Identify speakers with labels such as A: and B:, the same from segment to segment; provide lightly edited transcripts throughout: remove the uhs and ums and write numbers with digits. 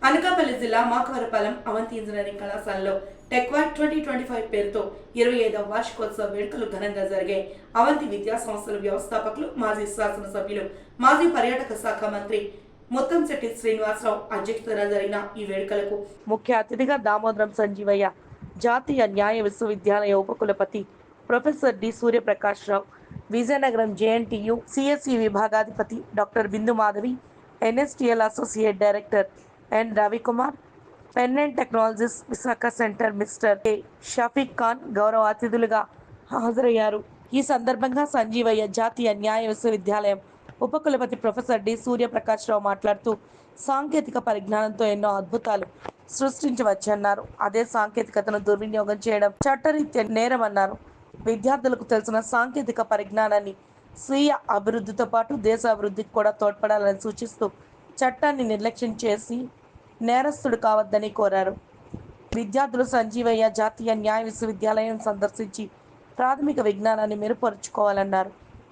A: అనకాపల్లి జిల్లా మాకవరపాలెం అవంతి ఇంజనీరింగ్ కళాశాలలో టెక్వాడ్ 2025 పేరుతో 25వ వార్షికోత్సవ వేడుకలు ఘనంగా జరిగాయి. అవంతి విద్యా సంస్థల వ్యవస్థాపకులు, మాజీ శాసనసభ్యులు, మాజీ పర్యాటక శాఖ మంత్రి ముత్తంశెట్టి శ్రీనివాసరావు అధ్యక్షతన జరిగిన ఈ వేడుకలకు ముఖ్య అతిథిగా దామోదరం సంజీవయ్య, జాతీయ న్యాయ విశ్వవిద్యాలయ ఉపకులపతి professor D Suryaprakash Rao, Vizianagaram JNTU CSE విభాగాధిపతి doctor Bindu Madhavi, NSTL associate director N Ravikumar, Pennant technologies Visakha centre mister K Shafiq Khan గౌరవ అతిథులుగా హాజరయ్యారు. ఈ సందర్భంగా సంజీవయ్య జాతీయ న్యాయ విశ్వవిద్యాలయం ఉపకులపతి ప్రొఫెసర్ డి సూర్యప్రకాష్ రావు మాట్లాడుతూ సాంకేతిక పరిజ్ఞానంతో ఎన్నో అద్భుతాలు సృష్టించవచ్చన్నారు. అదే సాంకేతికతను దుర్వినియోగం చేయడం చట్టరీత్యా నేరమన్నారు. విద్యార్థులకు తెలిసిన సాంకేతిక పరిజ్ఞానాన్ని స్వీయ అభివృద్ధితో పాటు దేశ అభివృద్ధికి కూడా తోడ్పడాలని సూచిస్తూ చట్టాన్ని నిర్లక్ష్యం చేసి నేరస్తుడు కావద్దని కోరారు. విద్యార్థులు సంజీవయ్య జాతీయ న్యాయ విశ్వవిద్యాలయం సందర్శించి ప్రాథమిక విజ్ఞానాన్ని మెరుగుపరుచుకోవాలన్నారు.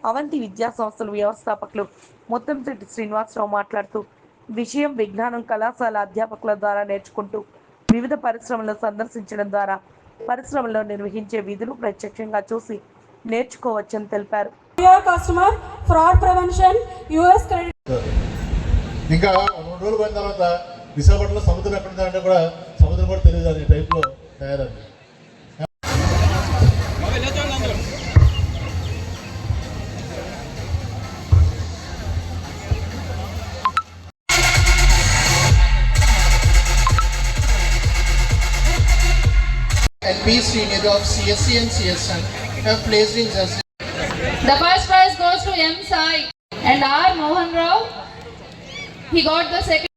A: అవంతి విద్యా సంస్థల వ్యవస్థాపకులు ముత్తంశెట్టి శ్రీనివాసరావు మాట్లాడుతూ విషయం విజ్ఞానం కళాశాల అధ్యాపకుల ద్వారా నేర్చుకుంటూ వివిధ పరిశ్రమలను సందర్శించడం ద్వారా పరిశ్రమల్లో నిర్వహించే విధులు ప్రత్యక్షంగా చూసి నేర్చుకోవచ్చని తెలిపారు.
B: ఇంకా 2 రోజులు పోయిన తర్వాత విశాఖపట్నంలో సముద్రం ఎక్కడ ఉందంటే కూడా సముద్రం కూడా తెలియదు అనే టైప్లో తయారైంది.
C: And P. Srinidhi of CSC and CSN have placed in justice.
D: The first prize goes to M. Sai and R. Mohan Rao. He got the second.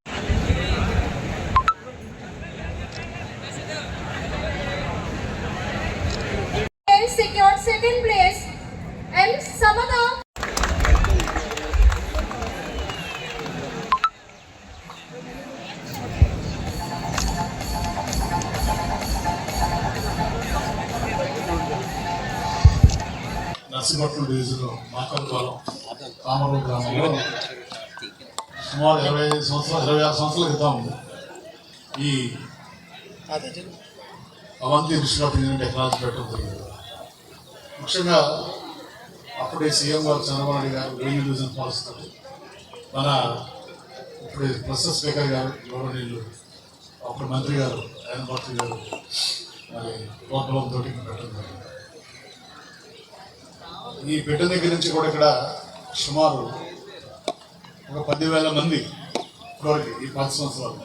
E: Secured second place and Samadha.
B: Narsipatnam division Makavarapalem Kamaruru గ్రామంలో సుమారు 26 సంవత్సరాల క్రితం ఈ Avanthi institute of engineering technology పెట్టడం జరిగింది. ముఖ్యంగా అప్పుడే CM గారు చంద్రబాబు నాయుడు గారు గ్రీన్ డివిజన్ పాలిస్తారు. మన ఇప్పుడు ప్రస్తుత స్పీకర్ గారు గౌరవనీయులు అప్పుడు మంత్రి గారు ఆయన మంత్రి గారు మరి ప్రోగ్రామ్ తోటి పెట్టడం జరిగింది. ఈ పెట్టిన దగ్గర నుంచి కూడా ఇక్కడ సుమారు ఒక 10,000 మంది ఇప్పటివరకు ఈ 10 సంవత్సరాలు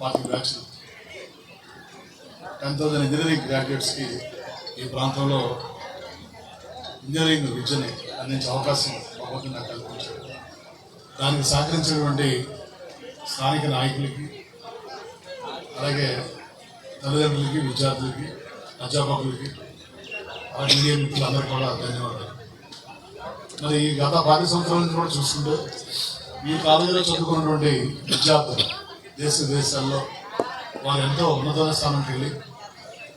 B: 40 బ్యాచ్లు 10,000 ఇంజనీరింగ్ గ్రాడ్యుయేట్స్కి ఈ ప్రాంతంలో ఇంజనీరింగ్ విద్యని అందించే అవకాశం భగవంతుడు నాకు కల్పించాడు. దానికి సహకరించినటువంటి స్థానిక నాయకులకి, అలాగే తల్లిదండ్రులకి, విద్యార్థులకి, అధ్యాపకులకి, అలాగే మీడియా మిత్రులందరికీ కూడా ధన్యవాదాలు. మరి గత 10 సంవత్సరాల నుంచి కూడా చూసుకుంటే ఈ కాలేజీలో చదువుకున్నటువంటి విద్యార్థులు దేశ విదేశాల్లో వారు ఎంతో ఉన్నత స్థానంకి వెళ్ళి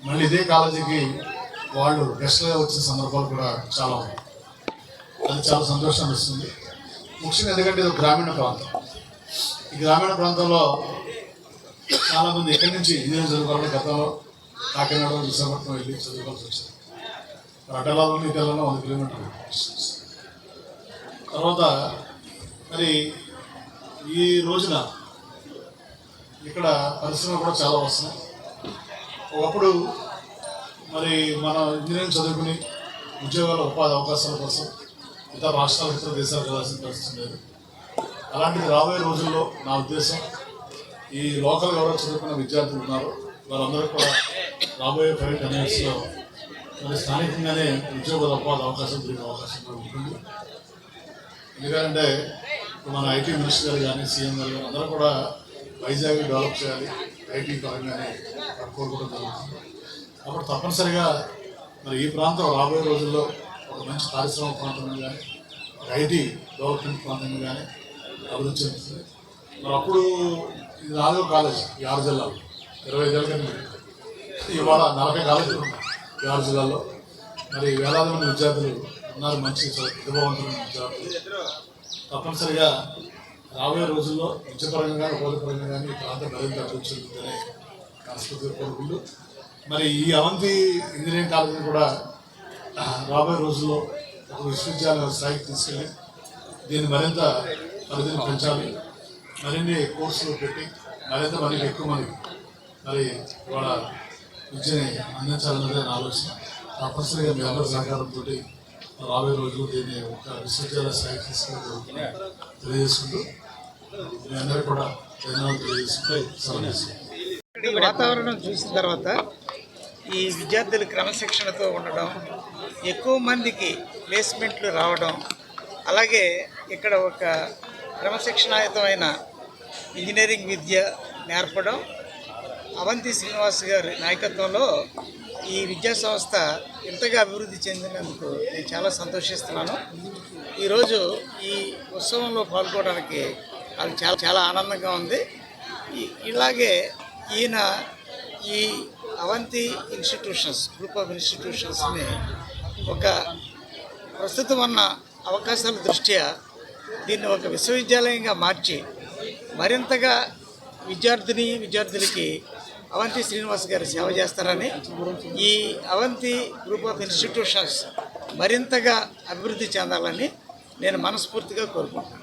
B: మళ్ళీ ఇదే కాలేజీకి వాళ్ళు గెస్ట్గా వచ్చిన సందర్భాలు కూడా చాలా ఉన్నాయి. అది చాలా సంతోషాన్ని ఇస్తుంది. ముఖ్యంగా ఎందుకంటే ఇది గ్రామీణ ప్రాంతం. ఈ గ్రామీణ ప్రాంతంలో చాలామంది ఎక్కడి నుంచి ఇంజనీరింగ్ చదువుకోవాలని గతంలో కాకినాడ, విశాఖపట్నం వెళ్ళి చదువుకోవాల్సి వచ్చింది. అటలాలో ఇటలలో 100 కిలోమీటర్లు తర్వాత మరి ఈ రోజున ఇక్కడ పరిశ్రమలు కూడా చాలా వస్తున్నాయి. ఒకప్పుడు మరి మన ఇంజనీరింగ్ చదువుకుని ఉద్యోగాల ఉపాధి అవకాశాల కోసం ఇతర రాష్ట్రాలు, ఇతర దేశాలకు వెళ్ళాల్సిన పరిస్థితి లేదు. అలాంటిది రాబోయే రోజుల్లో నా ఉద్దేశం ఈ లోకల్ ఎవరో చదువుకున్న విద్యార్థులు ఉన్నారు వారందరూ కూడా రాబోయే ప్రైవేట్ యూనివర్సిటీలో మరి స్థానికంగానే ఉద్యోగాల ఉపాధి అవకాశం దొరికే అవకాశం కూడా ఉంటుంది. ఎందుకంటే మన ఐటీ మినిస్టర్ గారు కానీ, సీఎం గారు కానీ అందరూ కూడా వైజాగ్ డెవలప్ చేయాలి, ఐటీ పరంగానే కోరుకోవడం జరుగుతుంది. అప్పుడు తప్పనిసరిగా మరి ఈ ప్రాంతం రాబోయే రోజుల్లో ఒక మంచి పారిశ్రామిక ప్రాంతంగా కానీ, ఒక ఐటీ డెవలప్మెంట్ ప్రాంతంగా కానీ అభివృద్ధి చెందుతుంది. మరి అప్పుడు ఇది 4వ కాలేజ్ ఈ 6 జిల్లాలో 25 ఏళ్ళ కింద. ఇవాళ 40 కాలేజీలు ఉన్నాయి ఈ 6 జిల్లాల్లో. మరి వేలాది మంది విద్యార్థులు ఉన్నారు, మంచి ప్రతిభావంతులైన విద్యార్థులు. తప్పనిసరిగా రాబోయే రోజుల్లో విద్యాపరంగా కానీ ఉపాధిపరంగా కానీ ఈ ప్రాంతం మరింత అభివృద్ధి చెందుతుందనే మనస్ఫూర్తిగా కోరుకుంటూ మరి ఈ అవంతి ఇంజనీరింగ్ కాలేజీని కూడా రాబోయే రోజుల్లో ఒక విశ్వవిద్యాలయ స్థాయికి తీసుకెళ్ళి దీన్ని మరింత పరిధిని పెంచాలి, మరిన్ని కోర్సులు పెట్టి మరింత మందికి ఎక్కువ మంది మరి వాళ్ళ విద్యని అందించాలన్నదే నా ఆలోచన. తప్పనిసరిగా మీ అందరి సహకారంతో రాబోయే రోజులు దీన్ని ఒక విశ్వవిద్యాలయ స్థాయికి తీసుకెళ్ళి తెలియజేసుకుంటూ మీ అందరికీ కూడా ధన్యవాదాలు తెలియజేసుకుంటే సెలవు.
F: ఈ వాతావరణం చూసిన తర్వాత ఈ విద్యార్థులు క్రమశిక్షణతో ఉండడం, ఎక్కువ మందికి ప్లేస్మెంట్లు రావడం, అలాగే ఇక్కడ ఒక క్రమశిక్షణాయుతమైన ఇంజనీరింగ్ విద్య నేర్పడం, అవంతి శ్రీనివాస్ గారి నాయకత్వంలో ఈ విద్యా సంస్థ ఇంతగా అభివృద్ధి చెందినందుకు నేను చాలా సంతోషిస్తున్నాను. ఈరోజు ఈ ఉత్సవంలో పాల్గొనడానికి నాకు చాలా చాలా ఆనందంగా ఉంది. ఇలాగే ఈయన ఈ అవంతి ఇన్స్టిట్యూషన్స్, గ్రూప్ ఆఫ్ ఇన్స్టిట్యూషన్స్ని ఒక ప్రస్తుతం ఉన్న అవకాశాల దృష్ట్యా దీన్ని ఒక విశ్వవిద్యాలయంగా మార్చి మరింతగా విద్యార్థులకి అవంతి శ్రీనివాస్ గారు సేవ చేస్తారని, ఈ అవంతి గ్రూప్ ఆఫ్ ఇన్స్టిట్యూషన్స్ మరింతగా అభివృద్ధి చెందాలని నేను మనస్ఫూర్తిగా కోరుకుంటున్నాను.